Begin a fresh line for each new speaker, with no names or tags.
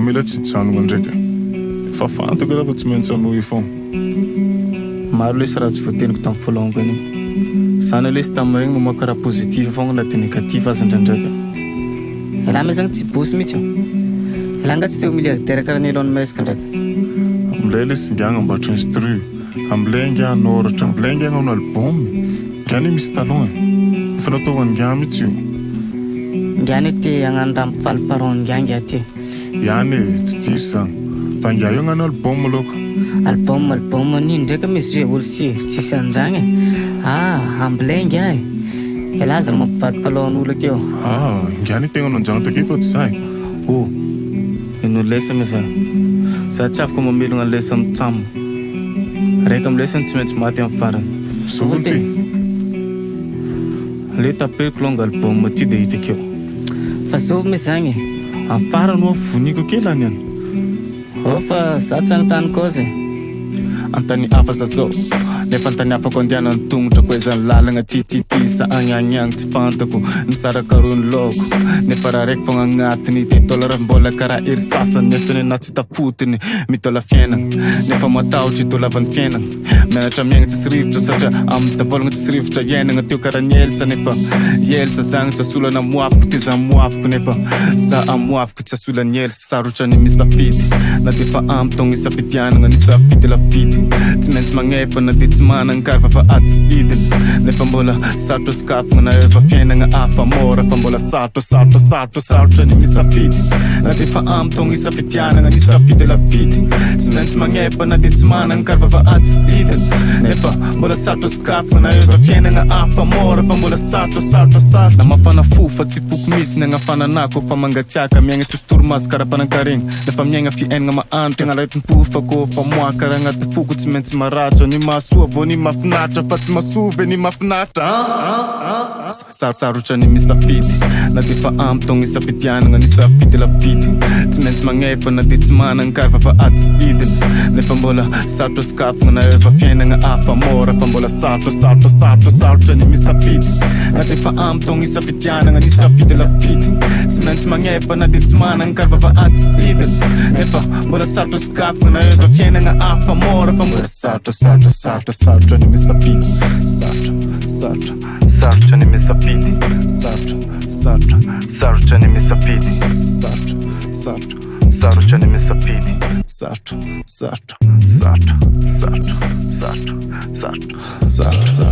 mila tsy tsanona ndraika fa fantako raha fa tsy maintsy anoy io foana.
Maro lesy raha tsy voateniko tamin'ny voalongany zany lesy tamin'iregny mamoaka raha positif foagna na dia négatif aza ndraindraika.
Elaha me zagny tsy bosy mihitsy io. Elaha nga tsy teo milliardaire karaha ny Elon Musk ndraika.
Amilay lesy ngiagna ambatra instru amilay ngiagna noratra amilay ngiagna ono album ngiany misy talon efa natao ngiagna mihitsy io.
Ngiany te hagnano raha mifaly paron ngiangy aty.
Ihany tsy diso zany fa ngia io hagnano album loka.
Album nino ndraika misy jeu olo tsisy andragny. Ambilay ngia e. Elaha zany mampivadika alohan'olo akeo.
Ngiany tegna nanjagna takeo fa tsy zahy.
Ino lesa me za za tsy afaka mamelogna lesa mitsamina raika amin'ny lesany tsy maintsy maty amin'ny farany.
Soviny ty
le tapeko longa album ty dia hita akeo
fa zovy me zagny
amin'ny farany hoa voniko kely any any.
Fa za tsy anontany kozy
antany hafa za zao nefa antany afako andiana ny tongotra koa izany lalagna titity sa agny tsy fantako misarakarony loko nefa raha raiky fogna agnatiny tetola raha mbola karaha ery sasany nefa na tsy tafotiny mitola fiainana nefa matahotra itolavany fiainana mianatra miaigna tsisy rivotra satria amin'ny tavolagna tsisy rivotra iainagna teo karaha ny Elsa nefa Yels zagny tsy asolana moafiko ty za moafiko nefa za amoafiko tsy asola ny Yels sarotra ny misafidy na dia fa ampitogna isafidianagna ny safidy lafidy tsy maintsy magnefa na dia tsy managna karva fa aty sy idiny nefa mbola sarotro skafagna na efa fiainagna afa mora fa mbola sarotra ny misafidy na dia fa ampitogna isafidianagna ny safidy lafidy tsy maintsy magnefa na dia tsy managna karva fa aty sy idiny nefa mbola sarotro skafagna na efa fiainagna afa mora fa mbola sarotro na mafana fofa tsy foko misy na agnafananako fa mangatiaka miaigna tsisy toromaso karaha-panankaregny nefa miaigna fiainagna mahandro tegna raitim-pofako fa moaka raha agnaty foko tsy maintsy maratra ny mahasoa vo ny mafinatra fa tsy masove ny mafinatra sarotra ny misafidy na dia fa ampitogna isafidianagna ny safidy lafidy tsy maintsy magnefa na dia tsy managna karva fa aty sy idiny nefa mbola sarotro skafagna na efa fiainagna afa mora fa mbola sarotra ny misafidy na dia fa ampitogna isafidianagna ny safidy lafidy tsy maintsy magnefa na dia tsy managna karva fa aty sy idiny nefa mbola sarotro skafagna na efa fiainagna afa mora fa mbola sarotro ny misafidy sarotro ny misafidy sarotro ny misafidy sarotro ny misafidy sarotro